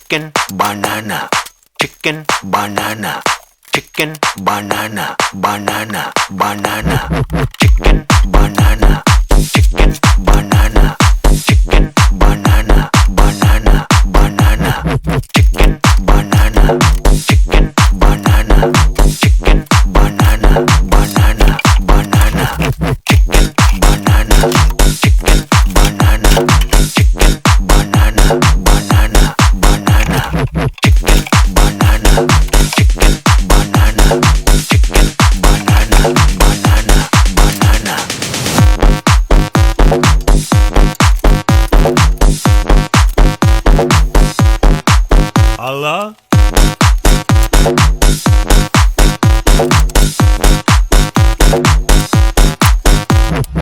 chicken banana, chicken banana, chicken banana, banana, banana, chicken banana, chicken banana, chicken banana, banana, banana, chicken banana, chicken banana, chicken banana, banana, banana, chicken banana, chicken banana, chicken banana, banana, banana, chicken banana, chicken banana, chicken banana, banana, banana. Allah